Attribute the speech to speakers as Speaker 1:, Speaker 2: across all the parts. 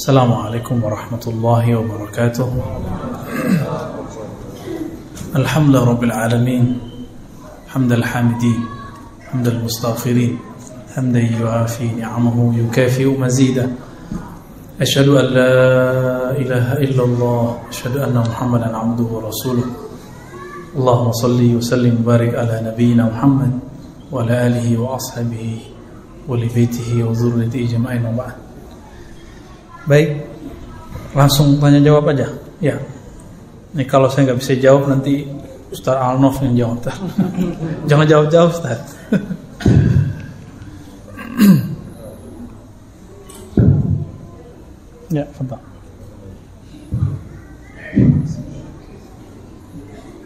Speaker 1: Assalamualaikum warahmatullahi wabarakatuh. Alhamdulillah rabbil alamin. Hamdal hamidin, hamdal mustaghfirin, hamdan yuafi ni'amahu yukafi'u mazida. Asyhadu an la ilaha illallah, asyhadu anna Muhammadan abduhu wa rasuluh. Allahumma salli wa sallim wa barik ala nabiyyina Muhammad wa ala alihi wa ashabihi wa li baitihi wa dzurriyyatihi jama'in wa ba'd. Baik, langsung tanya jawab aja. Ya, ini kalau saya nggak bisa jawab nanti Ustaz Alnof yang jawab. Jangan jawab-jawab Ustaz. Ya, fadhal.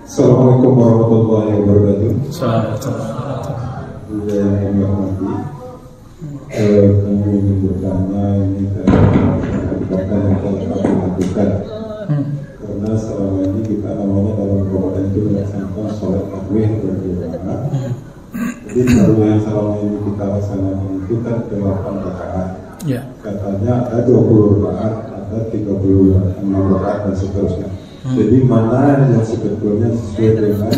Speaker 2: Assalamualaikum warahmatullahi wabarakatuh.
Speaker 1: Assalamualaikum.
Speaker 2: Yang hormati, kami ingin bertanya ini bahkan yang telah kami lakukan, karena selama ini kita namanya dalam Ramadan itu melaksanakan sholat tarawih berjamaah. Jadi tarawih yang selama ini kita laksanakan itu kan 8 rakaat.
Speaker 1: Ya.
Speaker 2: Katanya ada 20 rakaat, ada 36 rakaat dan seterusnya. Jadi mana yang sebetulnya sesuai dengan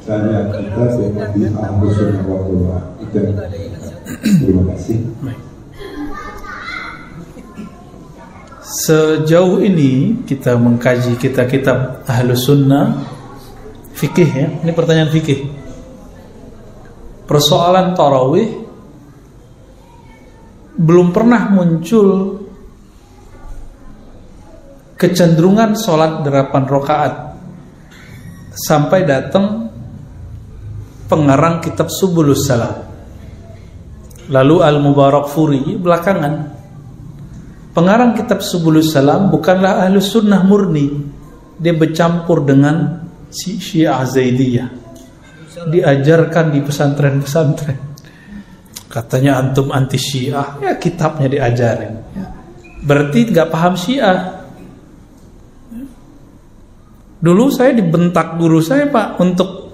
Speaker 2: syariat kita di Ahlus Sunnah wal Jamaah. Terima kasih.
Speaker 1: Sejauh ini kita mengkaji kitab Ahlus Sunnah fikih ya. Ini pertanyaan fikih. Persoalan tarawih belum pernah muncul kecenderungan sholat 8 rakaat sampai datang pengarang kitab Subulus Salam, lalu Al-Mubarakfuri belakangan. Pengarang kitab Subulus Salam bukanlah Ahlus Sunnah murni, dia bercampur dengan Syiah Zaidiyah, diajarkan di pesantren-pesantren. Katanya antum anti Syiah, ya kitabnya diajarin, berarti nggak paham Syiah. Dulu saya dibentak guru saya Pak untuk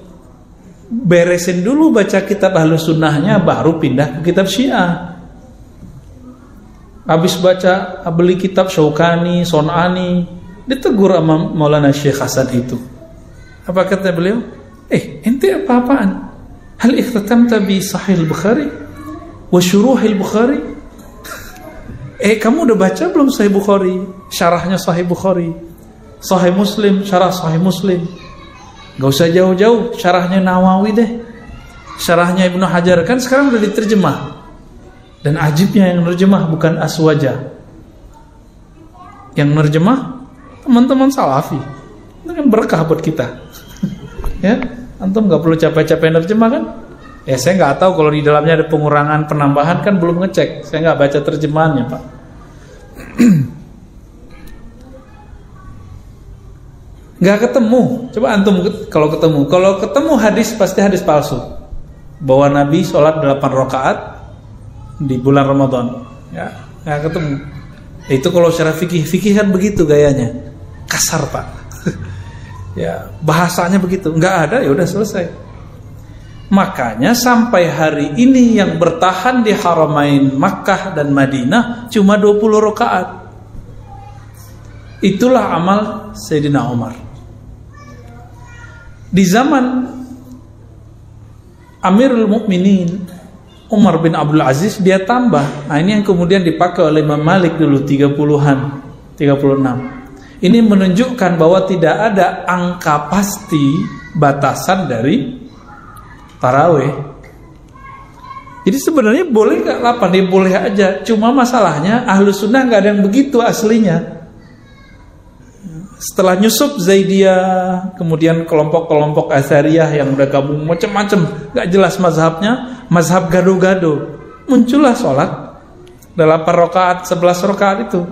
Speaker 1: beresin dulu baca kitab Ahlus Sunnahnya baru pindah ke kitab Syiah. Habis baca beli kitab Syaukani, Son'ani, ditegur sama Maulana Syekh Hasan itu. Apa kata beliau? Ente apa-apaan? Hal ikhtatamta bi Sahih Bukhari wa Syuruhil Bukhari? Kamu udah baca belum Sahih Bukhari? Syarahnya Sahih Bukhari, Sahih Muslim, syarah Sahih Muslim. Gak usah jauh-jauh, syarahnya Nawawi deh, syarahnya Ibnu Hajar, kan sekarang udah diterjemah. Dan ajibnya yang nerjemah bukan Aswaja, yang nerjemah teman-teman Salafi. Itu kan berkah buat kita. Ya, antum gak perlu capek-capek nerjemah kan? Ya saya nggak tahu kalau di dalamnya ada pengurangan, penambahan, kan belum ngecek. Saya nggak baca terjemahannya Pak. Nggak ketemu. Coba antum kalau ketemu hadis, pasti hadis palsu bahwa Nabi sholat 8 rakaat di bulan Ramadan. Ya, nggak ketemu. Itu kalau secara fikih kan begitu gayanya, kasar Pak. Ya, bahasanya begitu. Nggak ada, ya udah selesai. Makanya sampai hari ini yang bertahan di Haramain Makkah dan Madinah cuma 20 rakaat. Itulah amal Sayyidina Umar. Di zaman Amirul Mukminin Umar bin Abdul Aziz dia tambah. Nah, ini yang kemudian dipakai oleh Imam Malik dulu 30-an, 36. Ini menunjukkan bahwa tidak ada angka pasti batasan dari tarawih. Jadi sebenarnya boleh nggak 8? Dia boleh aja. Cuma masalahnya Ahlus Sunnah nggak ada yang begitu aslinya. Setelah nyusup Zaidiyah, kemudian kelompok-kelompok Asyariyah yang udah gabung macam-macam, nggak jelas mazhabnya, mazhab gado-gado, muncullah sholat 8 rakaat, 11 rakaat itu.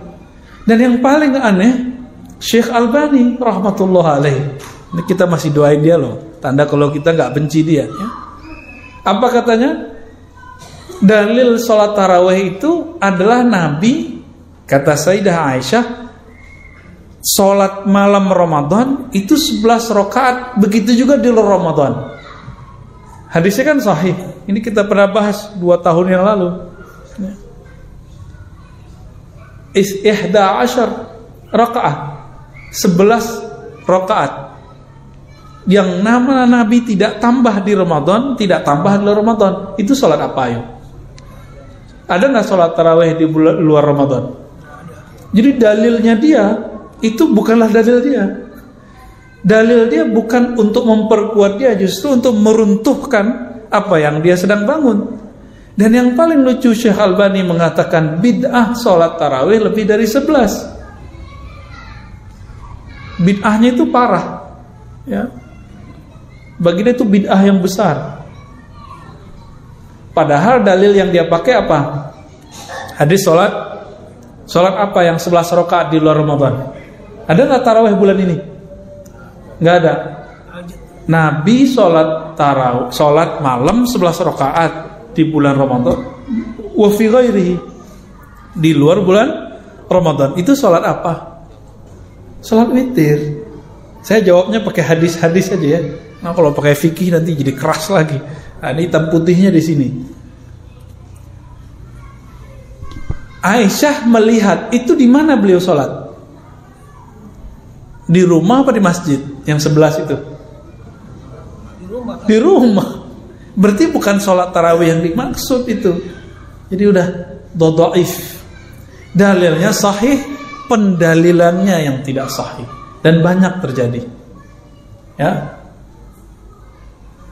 Speaker 1: Dan yang paling aneh, Syekh Albani rahmatullah alaih. Ini kita masih doain dia loh, tanda kalau kita nggak benci dia. Ya. Apa katanya? Dalil sholat tarawih itu adalah Nabi, kata Sayyidah Aisyah, sholat malam Ramadan itu 11 rakaat, begitu juga di luar Ramadan. Hadisnya kan sahih. Ini kita pernah bahas 2 tahun yang lalu. rakaat, 11 rakaat. Yang nama Nabi tidak tambah di Ramadan, tidak tambah di luar Ramadan. Itu sholat apa ayo? Ada nggak sholat tarawih di luar Ramadan? Jadi dalilnya dia itu bukanlah dalil dia. Dalil dia bukan untuk memperkuat dia, justru untuk meruntuhkan apa yang dia sedang bangun. Dan yang paling lucu, Syekh Albani mengatakan bid'ah sholat tarawih lebih dari 11. Bid'ahnya itu parah, ya. Bagi dia itu bid'ah yang besar. Padahal dalil yang dia pakai apa? Hadis sholat apa yang 11 rakaat di luar Ramadan? Ada nggak tarawih bulan ini? Nggak ada. Nabi sholat malam 11 rakaat di bulan Ramadan. Wa fi ghairihi, di luar bulan Ramadan. Itu sholat apa? Sholat witir. Saya jawabnya pakai hadis-hadis aja ya. Nah, kalau pakai fikih nanti jadi keras lagi. Nah, ini hitam putihnya di sini. Aisyah melihat itu di mana beliau sholat? Di rumah apa di masjid? Yang 11 itu? Di rumah. Berarti bukan sholat tarawih yang dimaksud itu. Jadi udah dhaif. Dalilnya sahih, pendalilannya yang tidak sahih. Dan banyak terjadi. Ya.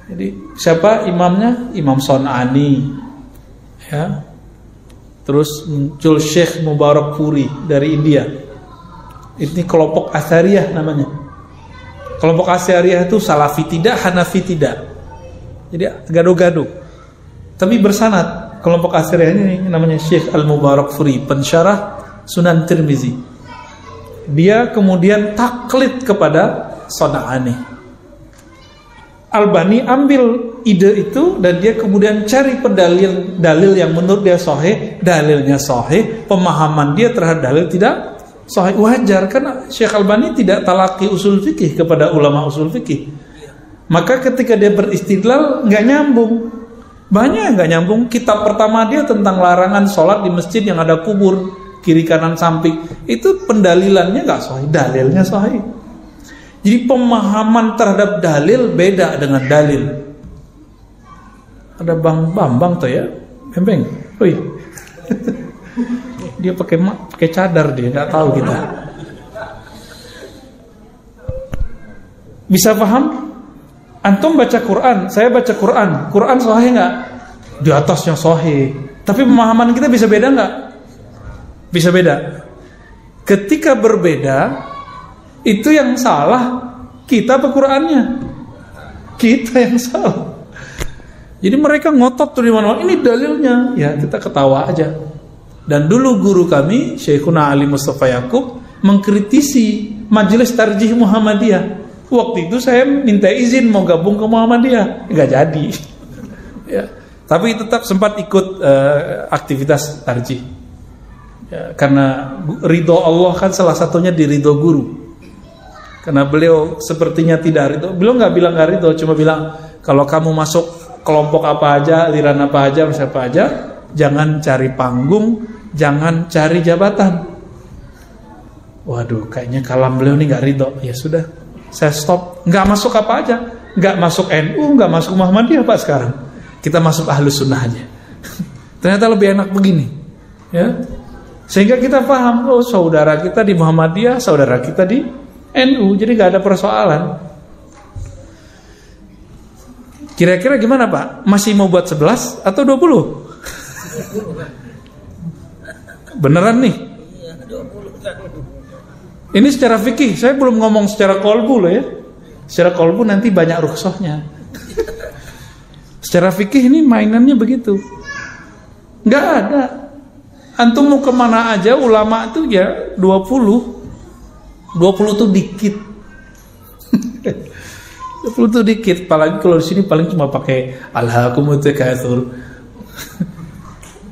Speaker 1: Jadi siapa imamnya? Imam Son'ani. Ya. Terus muncul Syekh Mubarak Puri dari India. Ini kelompok Asy'ariyah namanya. Kelompok Asy'ariyah itu Salafi tidak, Hanafi tidak. Jadi gaduh-gaduh. Tapi bersanad. Kelompok Asy'ariyah ini namanya Syekh Al-Mubarak Puri, pensyarah Sunan Tirmizi. Dia kemudian taklid kepada Son'ani. Albani ambil ide itu dan dia kemudian cari dalil yang menurut dia sahih, dalilnya sahih, pemahaman dia terhadap dalil tidak sahih. Wajar karena Syekh Albani tidak talaki usul fikih kepada ulama usul fikih. Maka ketika dia beristidlal nggak nyambung. Banyak nggak nyambung. Kitab pertama dia tentang larangan sholat di masjid yang ada kubur kiri kanan samping. Itu pendalilannya nggak sahih, dalilnya sahih. Jadi pemahaman terhadap dalil beda dengan dalil. Ada Bang Bambang tuh ya, Bembeng. Woi. Dia pakai cadar dia, nggak tahu kita. Bisa paham? Antum baca Quran, saya baca Quran. Quran sahih nggak? Di atasnya sahih. Tapi pemahaman kita bisa beda nggak? Bisa beda. Ketika berbeda, itu yang salah kita apa Qur'annya? Kita yang salah. Jadi mereka ngotot tuh di mana-mana. Ini dalilnya. Ya kita ketawa aja. Dan dulu guru kami Syekhuna Ali Mustafa Yaqub mengkritisi Majelis Tarjih Muhammadiyah. Waktu itu saya minta izin mau gabung ke Muhammadiyah, nggak jadi. Ya. Tapi tetap sempat ikut aktivitas tarjih. Ya, karena ridho Allah kan salah satunya di ridho guru. Karena beliau sepertinya tidak ridho. Beliau nggak bilang nggak ridho, cuma bilang kalau kamu masuk kelompok apa aja, aliran apa aja, siapa aja, jangan cari panggung, jangan cari jabatan. Waduh, kayaknya kalam beliau ini nggak ridho. Ya sudah, saya stop. Nggak masuk apa aja, nggak masuk NU, nggak masuk Muhammadiyah Pak sekarang. Kita masuk Ahlus Sunnah aja. Ternyata lebih enak begini, ya. Sehingga kita paham, oh saudara kita di Muhammadiyah, saudara kita di NU, jadi gak ada persoalan. Kira-kira gimana Pak? Masih mau buat 11 atau 20? Beneran nih? Ini secara fikih, saya belum ngomong secara kolbu loh ya. Secara kolbu nanti banyak rukhsahnya. Secara fikih ini mainannya begitu. Gak ada. Antum mau kemana aja ulama itu ya 20 itu dikit. 20 itu dikit, apalagi kalau di sini paling cuma pakai alhaakumut takatsur.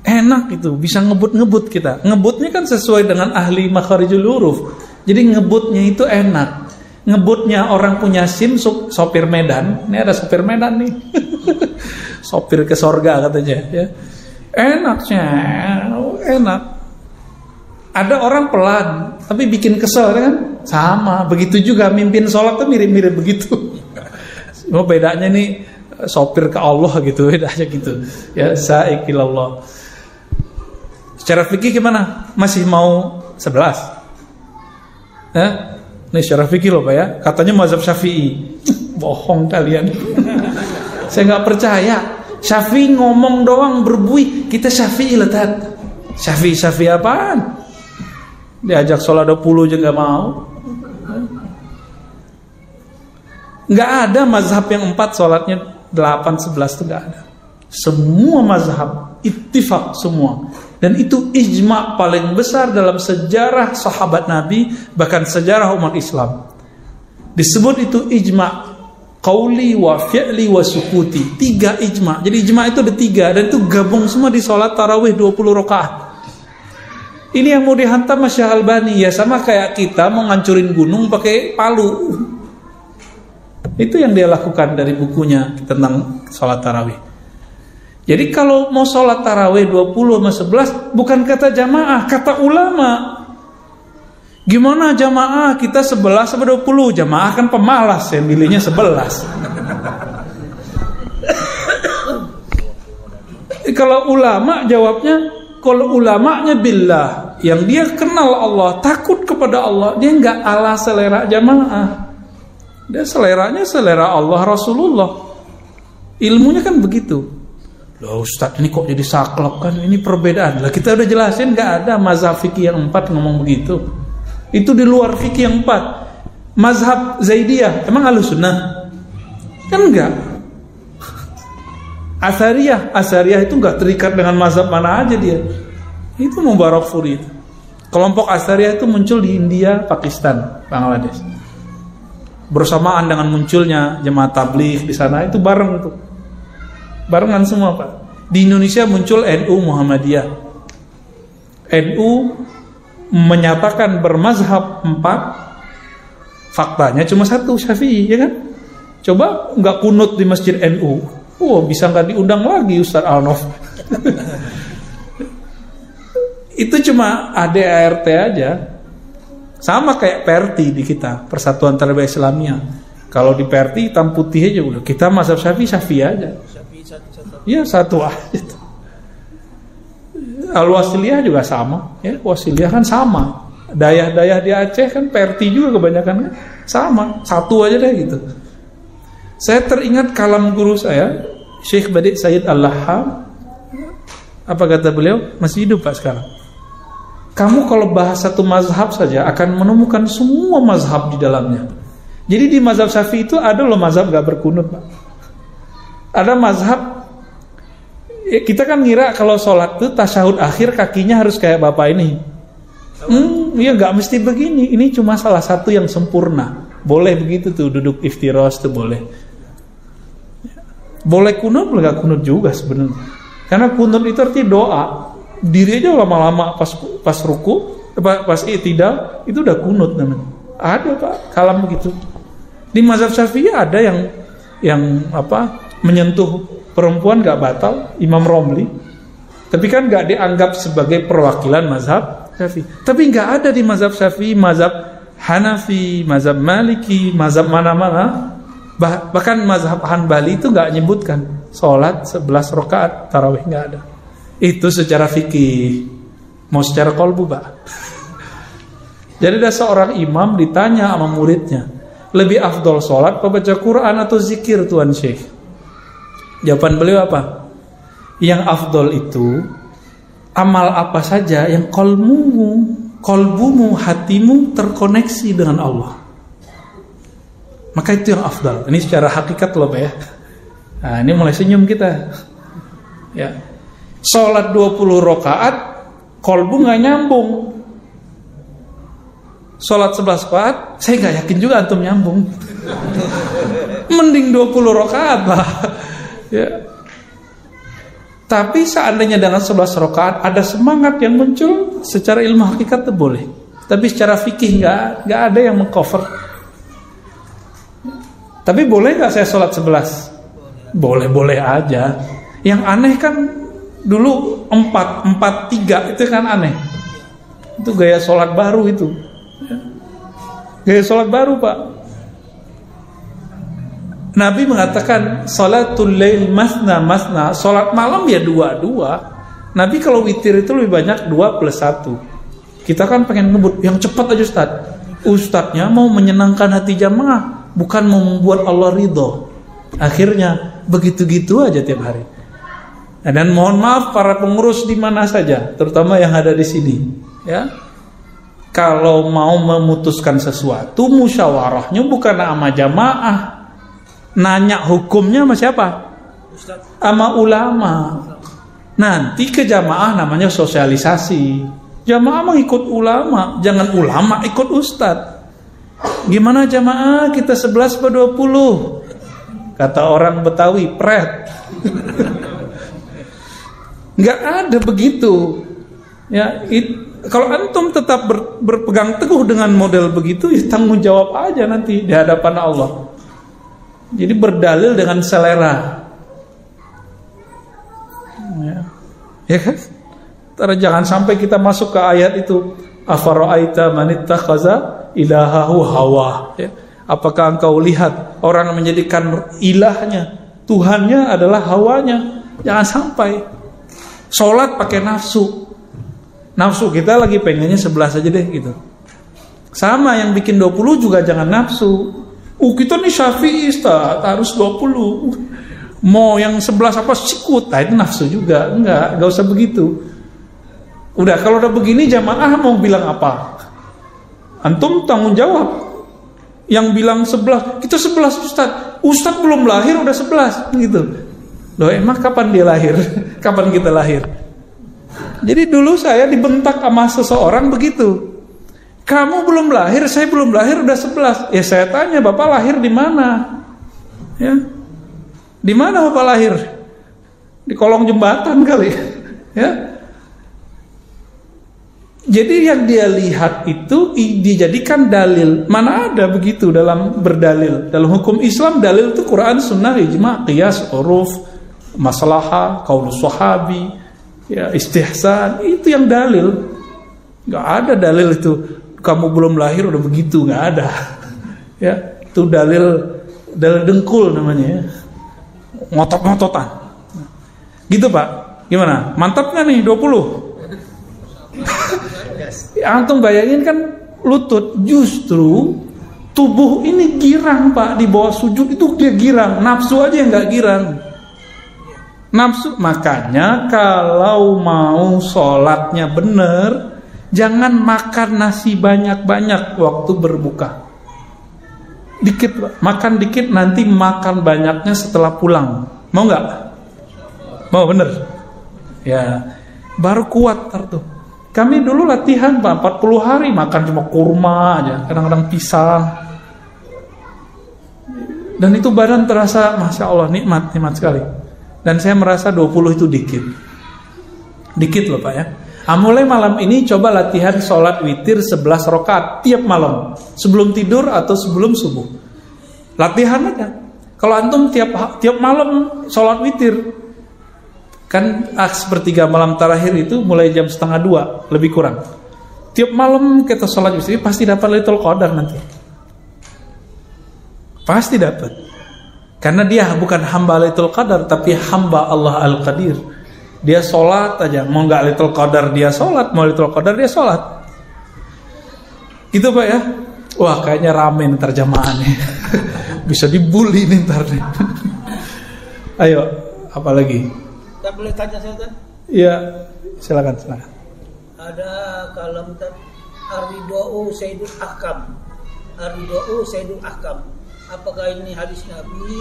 Speaker 1: Enak itu, bisa ngebut-ngebut kita. Ngebutnya kan sesuai dengan ahli makharijul huruf. Jadi ngebutnya itu enak. Ngebutnya orang punya SIM sopir Medan. Ini ada sopir Medan nih. Sopir ke sorga katanya ya. Enaknya, enak. Ada orang pelan tapi bikin kesel kan? Sama, begitu juga mimpin sholat tuh mirip-mirip begitu. Cuma bedanya nih sopir ke Allah gitu, bedanya gitu. Ya, sa'ikilallah. Secara fikih gimana? Masih mau 11? Ya? Ini secara fikih loh Pak ya. Katanya mazhab Syafi'i. Bohong kalian. Saya nggak percaya. Syafi'i ngomong doang berbuih. Kita Syafi'i letat. Syafi'i apaan? Diajak sholat 20 aja nggak mau. Nggak ada mazhab yang 4 sholatnya 8-11 itu nggak ada. Semua mazhab ittifaq semua. Dan itu ijma' paling besar dalam sejarah sahabat Nabi, bahkan sejarah umat Islam. Disebut itu ijma' qauli wa fi'li wa sukuti. 3 ijma'. Jadi ijma' itu ada 3 dan itu gabung semua di sholat tarawih 20 rakaat. Ini yang mau dihantam Syekh Albani, ya sama kayak kita mau ngancurin gunung pakai palu. Itu yang dia lakukan dari bukunya tentang sholat tarawih. Jadi kalau mau sholat tarawih 20 sama 11 bukan kata jamaah, kata ulama. Gimana jamaah? Kita 11 sama 20. Jamaah kan pemalas, yang milihnya 11. Kalau ulama jawabnya, kalau ulamanya billah, yang dia kenal Allah, takut kepada Allah, dia nggak ala selera jamaah. Dia seleranya selera Allah Rasulullah. Ilmunya kan begitu. Loh Ustadz, ini kok jadi saklek kan? Ini perbedaan. Lah kita udah jelasin nggak ada mazhab fikih yang 4 ngomong begitu. Itu di luar fikih yang 4. Mazhab Zaidiyah, emang Ahlussunnah? Kan enggak. Asariyah itu enggak terikat dengan mazhab mana aja dia. Itu Mubarakfuri. Kelompok Asariyah itu muncul di India, Pakistan, Bangladesh. Bersamaan dengan munculnya jemaah tabligh di sana, itu bareng tuh. Barengan semua Pak. Di Indonesia muncul NU Muhammadiyah. NU menyatakan bermazhab 4, faktanya cuma 1 Syafi'i, ya kan? Coba nggak kunut di masjid NU, bisa nggak diundang lagi Ustaz Alnof. Itu cuma ADART aja, sama kayak PRT di kita, Persatuan Tarbiyah Islamiyah. Kalau di PRT hitam putih aja udah, kita mazhab Syafi'i aja. Iya satu aja. Al-Wasiliyah juga sama, ya. Wasiliyah kan sama. Dayah-dayah di Aceh kan PRT juga kebanyakan kan sama, satu aja deh gitu. Saya teringat kalam guru saya, Syekh Badi Said Al-Laham. Apa kata beliau? Masih hidup Pak sekarang. Kamu kalau bahas satu mazhab saja akan menemukan semua mazhab di dalamnya. Jadi di mazhab Syafi'i itu ada loh mazhab gak berkunut Pak. Ada mazhab, kita kan ngira kalau sholat itu tasyahud akhir kakinya harus kayak bapak ini. Ya nggak mesti begini. Ini cuma salah satu yang sempurna. Boleh begitu tuh, duduk iftiros tuh boleh. Boleh kunut, boleh gak kunut juga sebenarnya. Karena kunut itu artinya doa. Diri aja lama-lama pas ruku, pas i'tidal itu udah kunut namanya. Ada Pak kalam begitu. Di mazhab Syafi'i ada yang menyentuh perempuan gak batal, Imam Romli. Tapi kan gak dianggap sebagai perwakilan mazhab Syafi'i. Tapi gak ada di mazhab Syafi'i, mazhab Hanafi, mazhab Maliki, mazhab mana-mana. Bahkan mazhab Hanbali itu gak nyebutkan sholat 11 rakaat tarawih, gak ada. Itu secara fikih. Mau secara qalbu Pak. Jadi ada seorang imam ditanya sama muridnya, lebih afdol sholat apa baca Quran atau zikir Tuan Syekh? Jawaban beliau apa? Yang afdol itu amal apa saja yang kolbumu, hatimu terkoneksi dengan Allah. Maka itu yang afdal. Ini secara hakikat loh Pak ya. Nah ini mulai senyum kita. Ya, sholat 20 rakaat, kolbu nggak nyambung. Sholat 11 rakaat, saya nggak yakin juga antum nyambung. Mending 20 rakaat lah. Ya. Tapi seandainya dengan 11 rakaat ada semangat yang muncul, secara ilmu hakikat itu boleh. Tapi secara fikih nggak ada yang mengcover. Tapi boleh nggak saya sholat 11? Boleh aja. Yang aneh kan dulu 4-3 itu kan aneh. Itu gaya sholat baru itu. Gaya sholat baru, Pak. Nabi mengatakan sholatul lail masna masna, sholat malam ya 2-2. Nabi kalau witir itu lebih banyak 2+1. Kita kan pengen ngebut yang cepat aja Ustaz. Ustadznya mau menyenangkan hati jamaah, bukan mau membuat Allah ridho. Akhirnya begitu-gitu aja tiap hari. Dan mohon maaf para pengurus di mana saja, terutama yang ada di sini, ya. Kalau mau memutuskan sesuatu, musyawarahnya bukan sama jamaah. Nanya hukumnya sama siapa? Sama ulama. Nanti ke jamaah namanya sosialisasi. Jamaah mengikut ulama, jangan ulama ikut ustadz. Gimana jamaah kita 11/20? Kata orang Betawi, pret. Nggak ada begitu. Ya, kalau antum tetap berpegang teguh dengan model begitu, ya tanggung jawab aja nanti di hadapan Allah. Jadi berdalil dengan selera, ya kan? Karena jangan sampai kita masuk ke ayat itu, afara'aita man ittakhadha ilahahu hawa. Ya. Apakah engkau lihat orang yang menjadikan ilahnya, Tuhannya adalah hawanya? Jangan sampai. Sholat pakai nafsu. Nafsu kita lagi pengennya 11 aja deh gitu. Sama yang bikin 20 juga jangan nafsu. Kita nih Syafi'i Ustaz, harus 20. Mau yang 11 apa sikut, nah itu nafsu juga. Enggak usah begitu. Udah kalau udah begini jamaah mau bilang apa? Antum tanggung jawab. Yang bilang 11, kita 11 Ustaz belum lahir udah 11 gitu. Loh emang kapan dia lahir? Kapan kita lahir? Jadi dulu saya dibentak sama seseorang begitu. Kamu belum lahir, saya belum lahir udah 11. Ya saya tanya, Bapak lahir di mana? Ya. Di mana Bapak lahir? Di kolong jembatan kali. Ya. Jadi yang dia lihat itu dijadikan dalil. Mana ada begitu dalam berdalil? Dalam hukum Islam dalil itu Quran, Sunnah, Ijma', Qiyas, Uruf, Maslahah, Qaulus Sahabi, ya, istihsan, itu yang dalil. Gak ada dalil itu kamu belum lahir udah begitu, nggak ada. Ya, itu dalil dengkul namanya, ya. Ngotot-ngototan. Gitu Pak. Gimana? Mantap nggak nih 20? Antum bayangin kan lutut, justru tubuh ini girang Pak, di bawah sujud itu dia girang, nafsu aja yang nggak girang. Nafsu, makanya kalau mau sholatnya bener, jangan makan nasi banyak-banyak waktu berbuka. Dikit Pak, makan dikit, nanti makan banyaknya setelah pulang. Mau nggak? Mau bener? Ya, baru kuat tuh. Kami dulu latihan Pak, 40 hari makan cuma kurma aja, kadang-kadang pisang. Dan itu badan terasa, Masya Allah, nikmat sekali. Dan saya merasa 20 itu dikit. Dikit loh Pak ya. Mulai malam ini coba latihan sholat witir 11 rakaat tiap malam, sebelum tidur atau sebelum subuh. Latihan aja. Kalau antum tiap malam sholat witir, kan sepertiga malam terakhir itu mulai jam 1:30 lebih kurang. Tiap malam kita sholat witir pasti dapat Lailatul Qadar nanti. Pasti dapat. Karena dia bukan hamba Lailatul Qadar, tapi hamba Allah Al-Qadir. Dia sholat aja, mau nggak Lailatul Qadar dia sholat, mau Lailatul Qadar dia sholat. Gitu Pak ya. Wah kayaknya rame ntar jamaahnya. Bisa dibully nih ntar nih. Ayo, apa lagi?
Speaker 3: Tak boleh tanya saya kan?
Speaker 1: Iya, silakan.
Speaker 3: Ada kalam Ar-Ridwa'u Sayyidul Ahkam. Ar-Ridwa'u Sayyidul Ahkam. Apakah ini hadis Nabi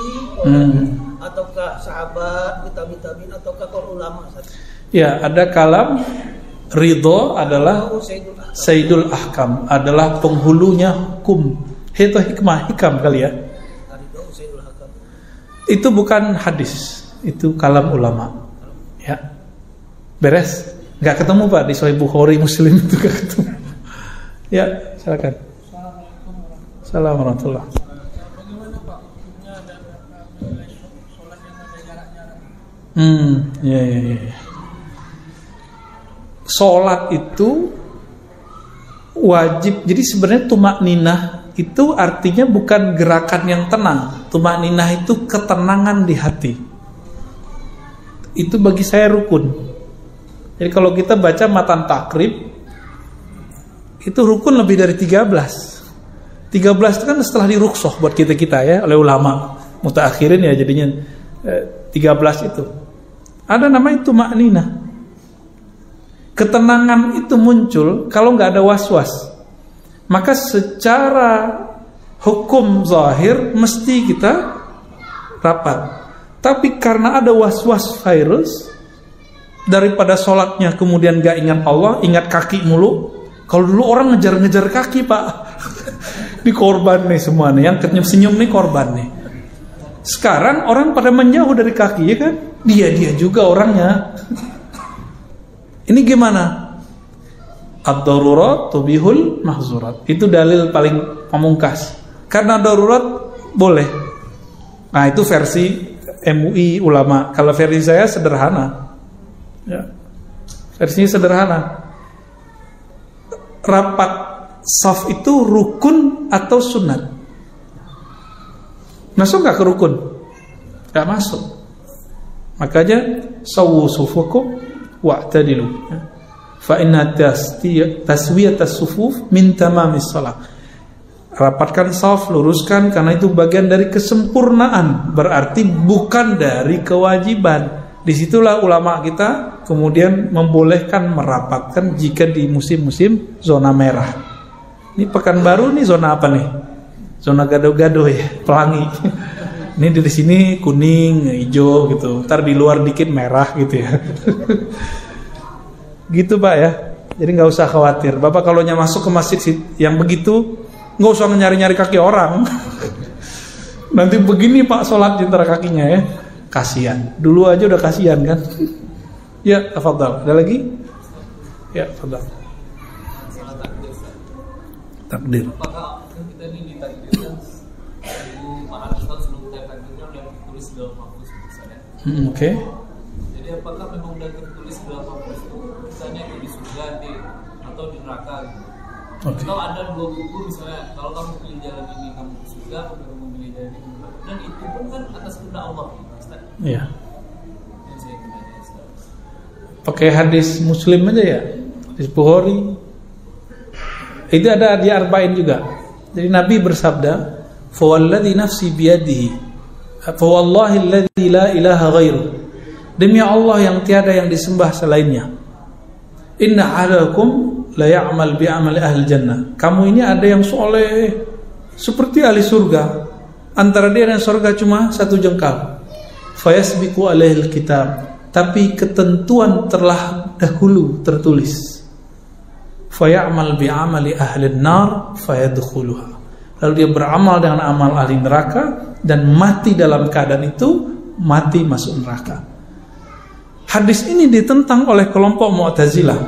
Speaker 3: ataukah sahabat, tabi'in ataukah para ulama?
Speaker 1: Ya, ada kalam ridho adalah Sayyidul Ahkam, adalah penghulunya hukum. Itu hikam kali ya. Itu bukan hadis, itu kalam ulama. Ya, beres. Nggak ketemu Pak di Sahih Bukhari, Muslim itu nggak ketemu. Ya, silakan. Assalamualaikum warahmatullahi wabarakatuh. Ya. Sholat itu wajib. Jadi sebenarnya tumakninah itu artinya bukan gerakan yang tenang. Tumakninah itu ketenangan di hati. Itu bagi saya rukun. Jadi kalau kita baca matan takrib, itu rukun lebih dari 13. 13 itu kan setelah dirukhsah buat kita-kita ya oleh ulama mutaakhirin ya, jadinya 13 itu. Ada namanya tumakninah. Ketenangan itu muncul kalau nggak ada was-was. Maka secara hukum zahir mesti kita rapat. Tapi karena ada was-was virus, daripada sholatnya kemudian gak ingat Allah, ingat kaki mulu. Kalau dulu orang ngejar-ngejar kaki, Pak. Ini korban nih semua nih, yang senyum nih korban nih. Sekarang orang pada menjauh dari kaki, ya kan? Dia juga orangnya. Ini gimana? Ad-darurat tubihul mahzurat. Itu dalil paling pamungkas. Karena darurat boleh. Nah, itu versi MUI ulama. Kalau versi saya sederhana. Ya. Versinya sederhana. Rapat shaf itu rukun atau sunat? Masuk gak ke rukun? Gak masuk. Makanya sawu sufukum wa'tadilu. Fa inna taswiyatas sufuf min tamamis shalah. Rapatkan shaf, luruskan, karena itu bagian dari kesempurnaan, berarti bukan dari kewajiban. Disitulah ulama kita kemudian membolehkan merapatkan jika di musim-musim zona merah. Ini Pekanbaru nih zona apa nih? Zona gado-gado ya, pelangi. Ini dari sini kuning, hijau gitu. Ntar di luar dikit merah gitu ya. Gitu Pak ya. Jadi nggak usah khawatir. Bapak kalau masuk ke masjid yang begitu, nggak usah nyari-nyari kaki orang. Nanti begini Pak sholat di antara kakinya ya. Kasihan. Dulu aja udah kasihan kan. Ya, tafadhal. Ada lagi? Ya, tafadhal. Takdir.
Speaker 4: Apakah kita ini ditakdirkan para ustaz sebelum kita takdirkan udah tertulis dalam mahfuz misalnya?
Speaker 1: Oke.
Speaker 4: Jadi apakah memang udah tertulis dalam mahfuz itu misalnya di surga atau di neraka gitu? Okay. Atau ada dua buku misalnya, kalau kamu pilih jalan ini kamu ke surga, kalau kamu pilih jalan ini, dan itu pun kan atas kehendak Allah.
Speaker 1: Iya. Pakai hadis Muslim aja ya, hadis Bukhari. Itu ada di Arba'in juga. Jadi Nabi bersabda, "Fa walladzi nafsi biyadihi, fa wallahi alladzi la ilaha ghairu." Demi Allah yang tiada yang disembah selainnya. Inna ahadakum la ya'mal bi amali ahli jannah. Kamu ini ada yang soleh seperti ahli surga. Antara dia dan surga cuma satu jengkal. Fayasbiqu alaihil kitab. Tapi ketentuan telah dahulu tertulis. Faya'mal bi amali ahli nar fayadkhuluha. Lalu dia beramal dengan amal ahli neraka dan mati dalam keadaan itu, mati masuk neraka. Hadis ini ditentang oleh kelompok Mu'tazilah.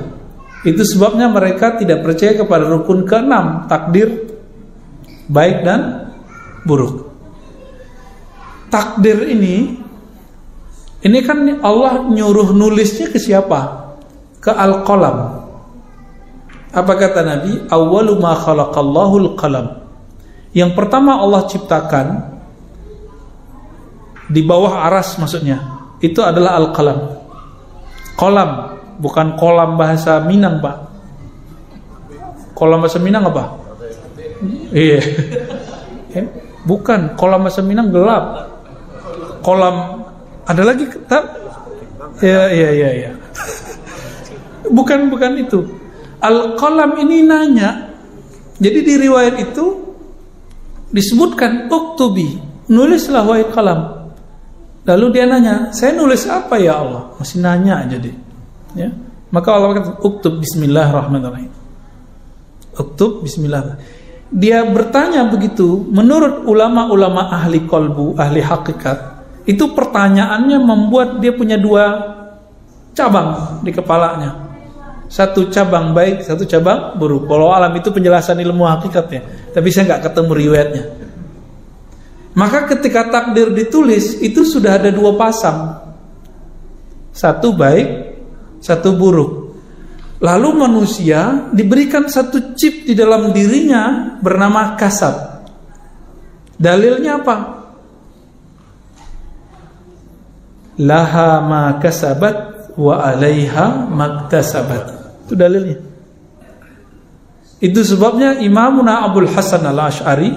Speaker 1: Itu sebabnya mereka tidak percaya kepada rukun ke-6, takdir baik dan buruk. Takdir ini kan Allah nyuruh nulisnya ke siapa? Ke Al-Qalam. Apa kata Nabi? Awwalu ma khalaqallahu al-qalam. Yang pertama Allah ciptakan di bawah aras maksudnya, itu adalah Al-Qalam. Kolam, bukan kolam bahasa Minang, Pak. Kolam bahasa Minang apa? Iya. Bukan, kolam bahasa Minang gelap. Kolam ada lagi tak? Ya. Bukan itu. Al-Qalam ini nanya. Jadi di riwayat itu disebutkan uktubi, nulislah wahai qalam. Lalu dia nanya, saya nulis apa ya Allah? Masih nanya aja deh. Ya. Maka Allah kata, uktub bismillahirrahmanirrahim. Uktub bismillah. Dia bertanya begitu. Menurut ulama-ulama ahli qalbu, ahli hakikat, itu pertanyaannya membuat dia punya dua cabang di kepalanya. Satu cabang baik, satu cabang buruk. Walau alam itu penjelasan ilmu hakikatnya. Tapi saya nggak ketemu riwayatnya. Maka ketika takdir ditulis, itu sudah ada dua pasang. Satu baik, satu buruk. Lalu manusia diberikan satu chip di dalam dirinya bernama kasab. Dalilnya apa? Laha ma kasabat wa alaiha maktasabat. Itu dalilnya. Itu sebabnya Imamuna Abul Hasan Al-Asy'ari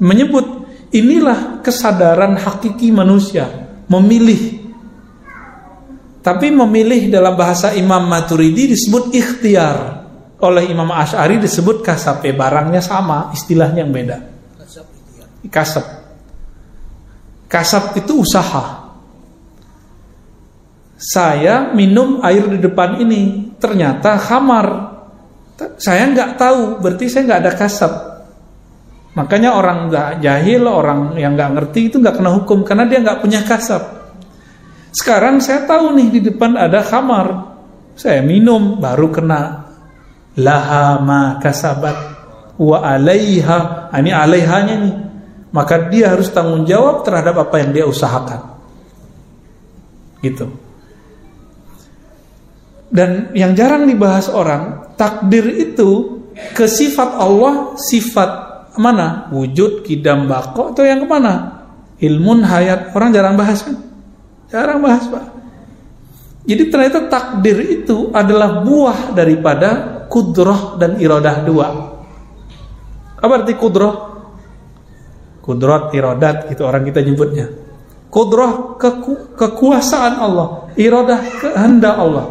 Speaker 1: menyebut inilah kesadaran hakiki manusia, memilih. Tapi memilih dalam bahasa Imam Maturidi disebut ikhtiar. Oleh Imam Asy'ari disebut kasab. Barangnya sama, istilahnya yang beda. Kasab. Kasab itu usaha. Saya minum air di depan ini, ternyata khamar. Saya nggak tahu, berarti saya nggak ada kasab. Makanya orang jahil, orang yang nggak ngerti itu nggak kena hukum karena dia nggak punya kasab. Sekarang saya tahu nih di depan ada khamar, saya minum baru kena. Laha ma kasabat wa alaiha, ini alaihanya nih. Maka dia harus tanggung jawab terhadap apa yang dia usahakan. Gitu. Dan yang jarang dibahas orang, takdir itu ke sifat Allah, sifat mana? Wujud, qidam, baqa, atau yang kemana? Ilmun, hayat. Orang jarang bahas kan? Jarang bahas, Pak. Jadi ternyata takdir itu adalah buah daripada kudrah dan iradah dua. Apa arti kudrah? Kudrat, iradat, gitu orang kita nyebutnya. Kudrah kekuasaan Allah, iradah kehendak Allah.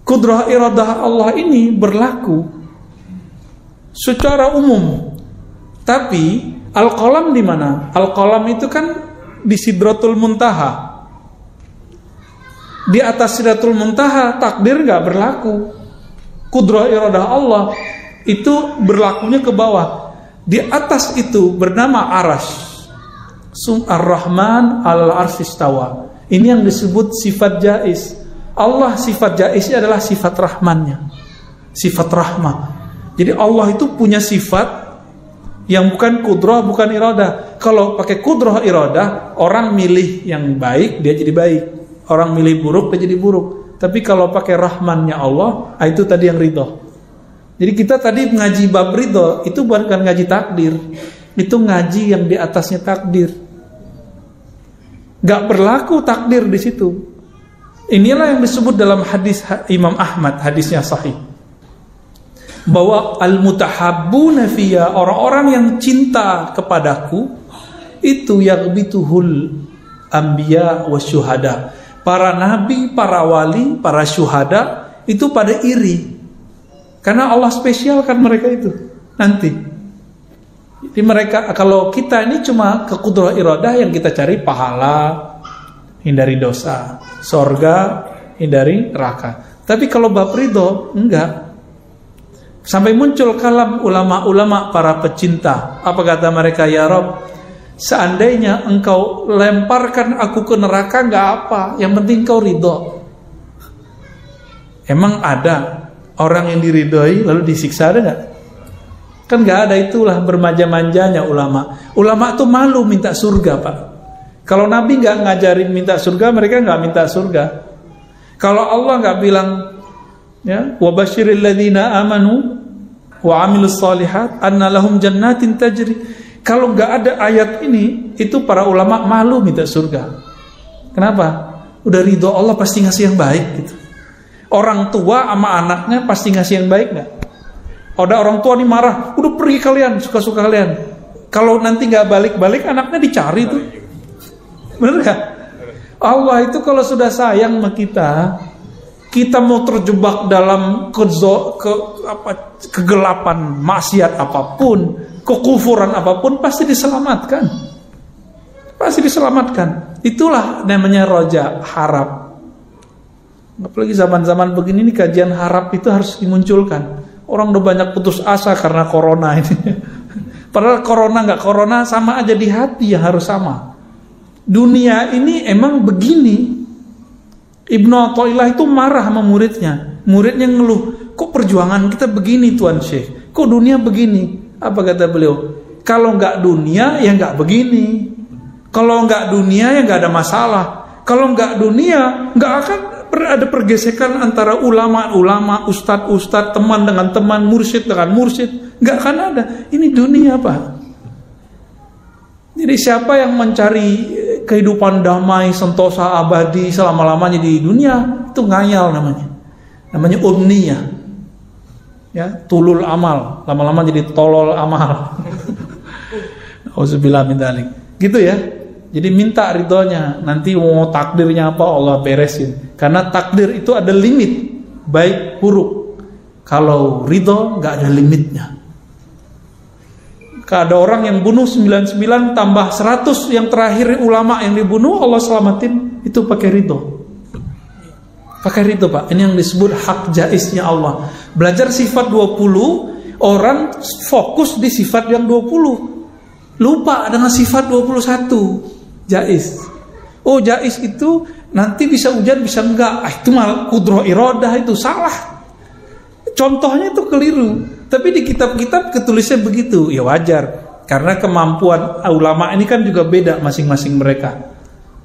Speaker 1: Kudrah iradah Allah ini berlaku secara umum. Tapi al-qalam di mana? Al-qalam itu kan di Sidratul Muntaha. Di atas Sidratul Muntaha takdir nggak berlaku. Kudrah iradah Allah itu berlakunya ke bawah. Di atas itu bernama Arash. Ar-Rahman al-Arsy istawa. Ini yang disebut sifat jaiz. Allah sifat jaiznya adalah sifat rahmannya, sifat rahmah. Jadi Allah itu punya sifat yang bukan kudrah, bukan iradah. Kalau pakai kudrah iradah, orang milih yang baik dia jadi baik, orang milih buruk dia jadi buruk. Tapi kalau pakai rahmannya Allah, itu tadi yang ridho. Jadi kita tadi ngaji bab ridho itu bukan ngaji takdir, itu ngaji yang di atasnya takdir. Gak berlaku takdir di situ. Inilah yang disebut dalam hadis Imam Ahmad, hadisnya sahih, bahwa al-mutahabbuna fiyya, orang-orang yang cinta kepadaku itu yaghbituhul anbiya wasyuhada. Para nabi, para wali, para syuhada itu pada iri karena Allah spesialkan mereka itu nanti. Jadi mereka, kalau kita ini cuma ke kudrah iradah yang kita cari pahala, hindari dosa, sorga, hindari neraka. Tapi kalau bab ridho, enggak. Sampai muncul kalam ulama-ulama para pecinta. Apa kata mereka? Ya Rabb, seandainya engkau lemparkan aku ke neraka, enggak apa. Yang penting kau ridho. Emang ada orang yang diridhoi lalu disiksa, ada enggak? Kan enggak ada. Itulah bermanja-manjanya ulama. Ulama tuh malu minta surga, Pak. Kalau Nabi nggak ngajarin minta surga, mereka nggak minta surga. Kalau Allah nggak bilang, ya, wa basyiril ladzina amanu wa amilus solihat anna lahum jannatin tajri. Kalau nggak ada ayat ini, itu para ulama malu minta surga. Kenapa? Udah ridho Allah pasti ngasih yang baik gitu. Orang tua sama anaknya pasti ngasih yang baik nggak? Ada orang tua nih marah, udah pergi kalian, suka-suka kalian. Kalau nanti nggak balik-balik, anaknya dicari tuh. Benar gak? Allah itu kalau sudah sayang sama kita mau terjebak dalam kegelapan, maksiat apapun, kekufuran apapun, pasti diselamatkan. Pasti diselamatkan. Itulah namanya roja, harap. Apalagi zaman-zaman begini nih, kajian harap itu harus dimunculkan. Orang udah banyak putus asa karena corona ini. Padahal corona nggak corona sama aja, di hati yang harus sama. Dunia ini emang begini. Ibnu Athaillah itu marah sama muridnya. Muridnya ngeluh, kok perjuangan kita begini Tuan Syekh? Kok dunia begini? Apa kata beliau? Kalau nggak dunia ya nggak begini. Kalau nggak dunia ya nggak ada masalah. Kalau nggak dunia nggak akan ada pergesekan antara ulama-ulama, ustadz-ustadz, teman dengan teman, mursyid dengan mursyid. Nggak akan ada. Ini dunia, Pak. Jadi siapa yang mencari kehidupan damai, sentosa, abadi selama-lamanya di dunia, itu ngayal namanya. Namanya umniyah. Ya, tulul amal, lama-lama jadi tolol amal. Auzubillah min dzalik. Gitu ya. Jadi minta ridhonya. Nanti mau takdirnya apa Allah beresin. Karena takdir itu ada limit, baik buruk. Kalau ridho nggak ada limitnya. Ada orang yang bunuh 99 tambah 100 yang terakhir ulama yang dibunuh, Allah selamatin, itu pakai ridho. Pakai ridho, Pak. Ini yang disebut hak jaiznya Allah. Belajar sifat 20, orang fokus di sifat yang 20. Lupa dengan sifat 21. Jaiz. Oh, jaiz itu nanti bisa hujan bisa enggak. Itu malah kudroh iradah, itu salah. Contohnya itu keliru. Tapi di kitab-kitab ketulisnya begitu. Ya wajar. Karena kemampuan ulama ini kan juga beda masing-masing mereka.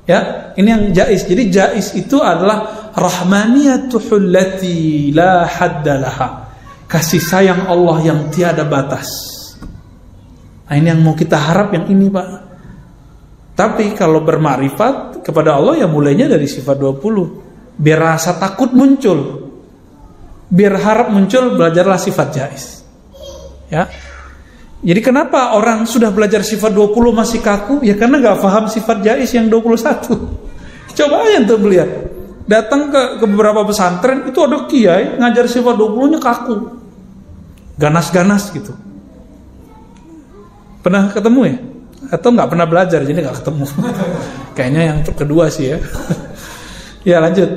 Speaker 1: Ya, ini yang jaiz. Jadi jaiz itu adalah rahmaniyatuhul lati la haddalaha. Kasih sayang Allah yang tiada batas. Nah, ini yang mau kita harap, yang ini, Pak. Tapi kalau bermakrifat kepada Allah, ya mulainya dari sifat 20. Biar rasa takut muncul, biar harap muncul, belajarlah sifat jaiz. Ya. Jadi kenapa orang sudah belajar sifat 20 masih kaku? Ya karena gak paham sifat jaiz yang 21. Coba aja tuh lihat. Datang ke beberapa pesantren, itu ada kiai ngajar sifat 20-nya kaku. Ganas-ganas gitu. Pernah ketemu ya? Atau nggak pernah belajar jadi nggak ketemu? Kayaknya yang kedua sih ya. Ya lanjut.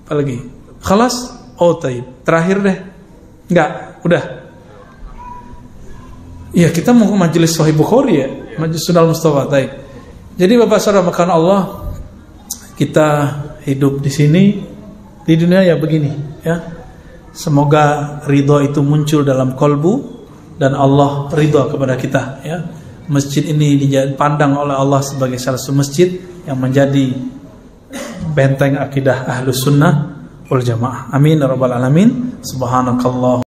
Speaker 1: Apa lagi? Khalas? Oh taib. Terakhir deh. Nggak, udah. Ya kita mau ke majelis Sahih Bukhari ya, majelis Sunnah Mustafa. Taib. Jadi Bapak Saudara makan Allah, kita hidup di sini di dunia ya begini ya. Semoga ridho itu muncul dalam kolbu dan Allah ridho kepada kita ya. Masjid ini dipandang oleh Allah sebagai salah satu masjid yang menjadi benteng akidah Ahlus Sunnah wal Jamaah. Amin ya rabbal alamin. Subhanakallah.